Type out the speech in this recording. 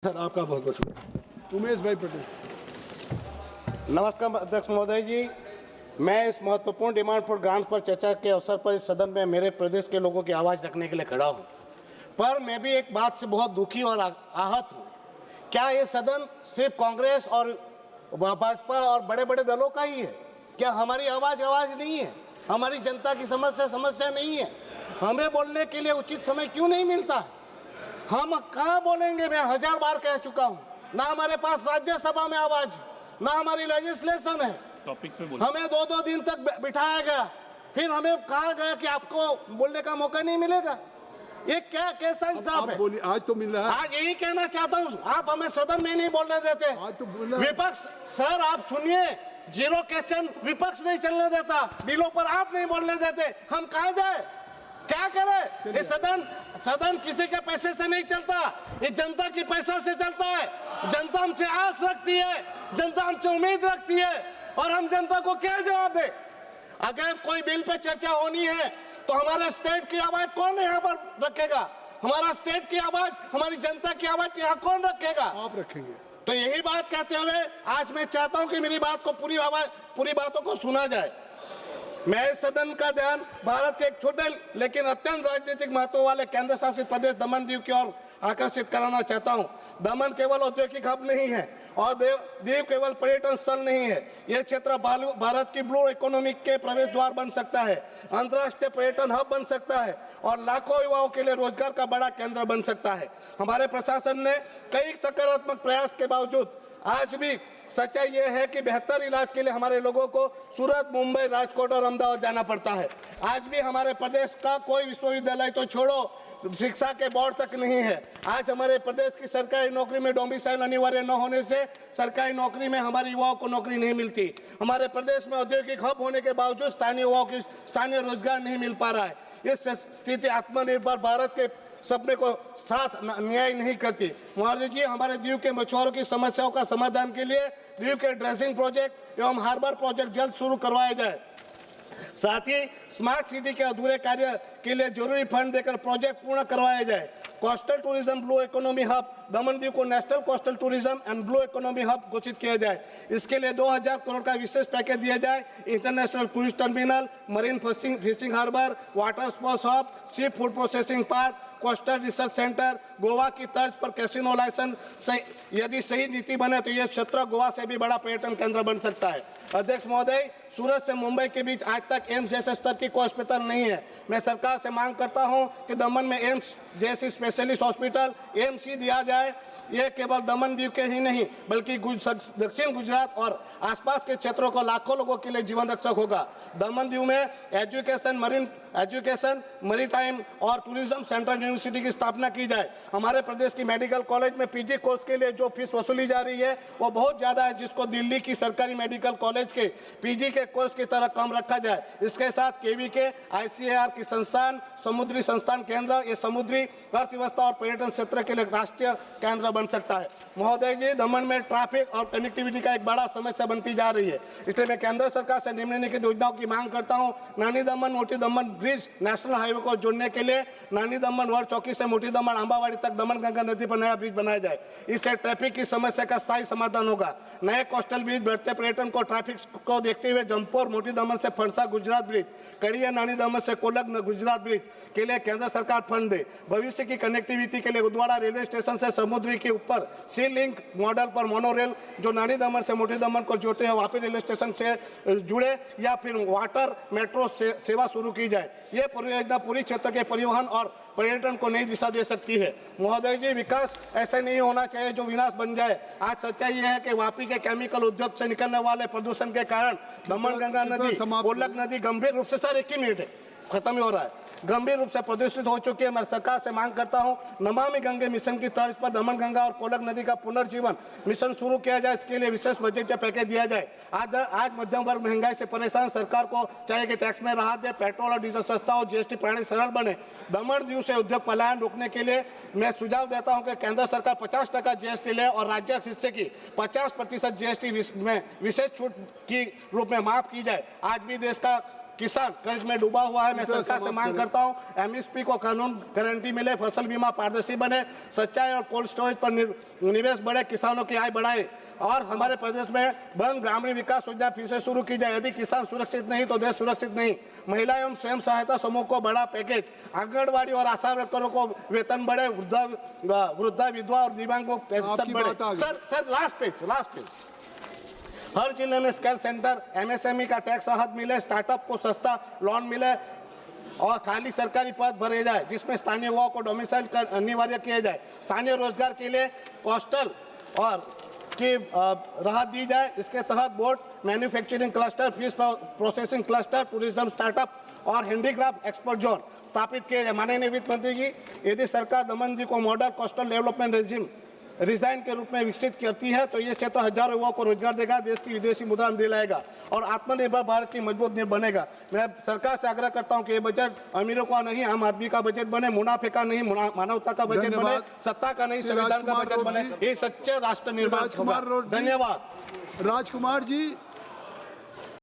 Sir आपका बहुत बहुत शुक्रिया। उमेश भाई पटेल। नमस्कार अध्यक्ष महोदय जी, मैं इस महत्वपूर्ण डिमांड फॉर ग्रांट्स पर चर्चा के अवसर पर इस सदन में मेरे प्रदेश के लोगों की आवाज़ रखने के लिए खड़ा हूं। पर मैं भी एक बात से बहुत दुखी और आहत हूं। क्या ये सदन सिर्फ कांग्रेस और भाजपा और बड़े बड़े दलों का ही है? क्या हमारी आवाज़ नहीं है? हमारी जनता की समस्या नहीं है? हमें बोलने के लिए उचित समय क्यों नहीं मिलता है? हम कहाँ बोलेंगे? मैं 1000 बार कह चुका हूँ, ना हमारे पास राज्यसभा में आवाज, ना हमारी लेजिस्लेशन है। टॉपिक पे हमें 2-2 दिन तक बिठाया गया, फिर हमें कहा गया कि आपको बोलने का मौका नहीं मिलेगा। ये क्या कैसा इंसाफ है? बोलिए, आज तो मिल रहा है। आज यही कहना चाहता हूँ, आप हमें सदन में नहीं बोलने देते। आज तो बोल रहा है। विपक्ष सर आप सुनिए, 0 क्वेश्चन विपक्ष नहीं चलने देता, बिलों पर आप नहीं बोलने देते, हम कहाँ जाए? क्या करे? ये सदन किसी के पैसे से नहीं चलता, ये जनता की पैसा से चलता है। जनता हमसे आस रखती है, जनता हमसे उम्मीद रखती है, और हम जनता को क्या जवाब दे? अगर कोई बिल पे चर्चा होनी है तो हमारे स्टेट की आवाज कौन यहाँ पर रखेगा? हमारा स्टेट की आवाज, हमारी जनता की आवाज यहाँ कौन रखेगा? आप रखेंगे। तो यही बात कहते हुए आज मैं चाहता हूँ कि मेरी बात को पूरी बातों को सुना जाए। मैं इस सदन का ध्यान भारत के एक छोटे लेकिन अत्यंत राजनीतिक महत्व वाले केंद्र शासित प्रदेश दमन दीव की ओर आकर्षित कराना चाहता हूं। दमन केवल औद्योगिक हब नहीं है और दीव केवल पर्यटन स्थल नहीं है। यह क्षेत्र भारत की ब्लू इकोनॉमी के प्रवेश द्वार बन सकता है, अंतर्राष्ट्रीय पर्यटन हब बन सकता है और लाखों युवाओं के लिए रोजगार का बड़ा केंद्र बन सकता है। हमारे प्रशासन ने कई सकारात्मक प्रयास के बावजूद आज भी सच्चाई यह है कि बेहतर इलाज के लिए हमारे लोगों को सूरत, मुंबई, राजकोट और अहमदाबाद जाना पड़ता है। आज भी हमारे प्रदेश का कोई विश्वविद्यालय तो छोड़ो, शिक्षा के बोर्ड तक नहीं है। आज हमारे प्रदेश की सरकारी नौकरी में डोमिसाइल अनिवार्य न होने से सरकारी नौकरी में हमारे युवाओं को नौकरी नहीं मिलती। हमारे प्रदेश में औद्योगिक हब होने के बावजूद स्थानीय युवाओं की स्थानीय रोजगार नहीं मिल पा रहा है। इस स्थिति आत्मनिर्भर भारत के सपने को साथ न्याय नहीं करती। महोदय जी, हमारे दीव के मछुआरों की समस्याओं का समाधान के लिए दीव के ड्रेसिंग प्रोजेक्ट एवं हार्बर प्रोजेक्ट जल्द शुरू करवाया जाए। साथ ही स्मार्ट सिटी के अधूरे कार्य के लिए जरूरी फंड देकर प्रोजेक्ट पूर्ण करवाया जाए। Coastal tourism blue economy hub Daman Diu को national coastal tourism and blue economy hub घोषित किया जाए। इसके लिए 2000 करोड़ का विशेष पैकेज दिया जाए। International cruise terminal, marine fishing harbour, water sports hub, seafood processing park, coastal research centre, Goa की तर्ज पर कैसीनो लाइसेंस। यदि सही नीति बने तो यह क्षेत्र गोवा से भी बड़ा पर्यटन केंद्र बन सकता है। अध्यक्ष महोदय, सूरत से मुंबई के बीच आज तक एम्स जैसे स्तर की कोई अस्पताल नहीं है। मैं सरकार से मांग करता हूं कि दमन में एम्स जैसी स्पेशलिस्ट हॉस्पिटल एम्स दिया जाए। यह केवल दमन दीव के ही नहीं बल्कि दक्षिण गुजरात और आसपास के क्षेत्रों को लाखों लोगों के लिए जीवन रक्षक होगा। दमन दीव में एजुकेशन, मरीटाइम और टूरिज्म सेंट्रल यूनिवर्सिटी की स्थापना की जाए। हमारे प्रदेश की मेडिकल कॉलेज में पीजी कोर्स के लिए जो फीस वसूली जा रही है वो बहुत ज़्यादा है, जिसको दिल्ली की सरकारी मेडिकल कॉलेज के पीजी के कोर्स की तरह कम रखा जाए। इसके साथ केवीके, आईसीएआर की संस्थान, समुद्री संस्थान केंद्र, ये समुद्री अर्थव्यवस्था और पर्यटन क्षेत्र के लिए राष्ट्रीय केंद्र बन सकता है। महोदय जी, दमन में ट्रैफिक और कनेक्टिविटी का एक बड़ा समस्या बनती जा रही है, इसलिए मैं केंद्र सरकार से निम्नलिखित योजनाओं की मांग करता हूं। नानी दमन मोटी दमन ब्रिज नेशनल हाईवे को जोड़ने के लिए नानी दमन वर्ड चौकी से मोटी दमन अंबावाड़ी तक दमन गंगा नदी पर नया ब्रिज बनाया जाए। इससे ट्रैफिक की समस्या का स्थायी समाधान होगा। नए कोस्टल ब्रिज बढ़ते पर्यटन को ट्रैफिक को देखते हुए जमपोर मोटी दमन से फरसा गुजरात ब्रिज, कड़िया नानी दमन से कोलग गुजरात ब्रिज के लिए केंद्र सरकार फंड दे। भविष्य की कनेक्टिविटी के लिए उदवाड़ा रेलवे स्टेशन से समुद्री के ऊपर सी लिंक मॉडल पर मोनोरेल जो नानी दमन से मोटी दमन को जोड़ते हैं वापी रेलवे स्टेशन से जुड़े, या फिर वाटर मेट्रो सेवा शुरू की जाए। ये परियोजना पूरी क्षेत्र के परिवहन और पर्यटन को नई दिशा दे सकती है। महोदय जी, विकास ऐसे नहीं होना चाहिए जो विनाश बन जाए। आज सच्चाई यह है कि वापी के केमिकल उद्योग से निकलने वाले प्रदूषण के कारण दमन गंगा नदी, कोलग नदी गंभीर रूप से, सर 1 ही मिनट है, खत्म ही हो रहा है, गंभीर रूप से प्रदूषित हो चुकी है। मैं सरकार से मांग करता हूं, नमामि गंगे मिशन की तर्ज पर दमन गंगा और कोलग नदी का पुनर्जीवन मिशन शुरू किया जाए। इसके लिए विशेष बजट पैकेज दिया जाए। आज मध्यम वर्ग महंगाई से परेशान सरकार को चाहिए कि टैक्स में राहत दे, पेट्रोल और डीजल सस्ता हो, जीएसटी प्रणाली सरल बने। दमन दीव से उद्योग पलायन रोकने के लिए मैं सुझाव देता हूं कि केंद्र सरकार 50% जीएसटी ले और राज्य हिस्से की 50% जीएसटी में विशेष छूट की रूप में माफ की जाए। आज भी देश का किसान कर्ज में डूबा हुआ है। मैं सरकार से मांग करता हूं एमएसपी को कानून गारंटी मिले, फसल बीमा पारदर्शी बने, सच्चाई और कोल्ड स्टोरेज पर निवेश बढ़े, किसानों की आय बढ़ाए और हमारे प्रदेश में बंद ग्रामीण विकास योजना फिर से शुरू की जाए। यदि किसान सुरक्षित नहीं तो देश सुरक्षित नहीं। महिला एवं स्वयं सहायता समूह को बड़ा पैकेज, आंगनबाड़ी और आशा वर्करों को वेतन बढ़े, वृद्धा विधवा और दिव्यांगों को पेंशन बढ़े। Sir last page. हर जिले में स्किल सेंटर, एमएसएमई का टैक्स राहत मिले, स्टार्टअप को सस्ता लोन मिले और खाली सरकारी पद भरे जाए जिसमें स्थानीय युवाओं को डोमिसाइल अनिवार्य किया जाए। स्थानीय रोजगार के लिए कोस्टल और की राहत दी जाए। इसके तहत board, manufacturing cluster, fish processing cluster, tourism startup और हैंडीक्राफ्ट एक्सपोर्ट जोन स्थापित किए जाए। माननीय वित्त मंत्री जी, यदि सरकार दमन जी को model coastal development regime resign के रूप में विकसित करती है तो ये क्षेत्र हजारों युवाओं को रोजगार देगा, देश की विदेशी मुद्रा दिलाएगा और आत्मनिर्भर भारत की मजबूत नींव बनेगा। मैं सरकार से आग्रह करता हूं कि ये बजट अमीरों का नहीं, आम आदमी का बजट बने, मुनाफे का नहीं, मानवता का बजट बने, सत्ता का नहीं, संविधान का बजट बने। ये सच्चे राष्ट्र निर्माण होगा। धन्यवाद। राजकुमार जी।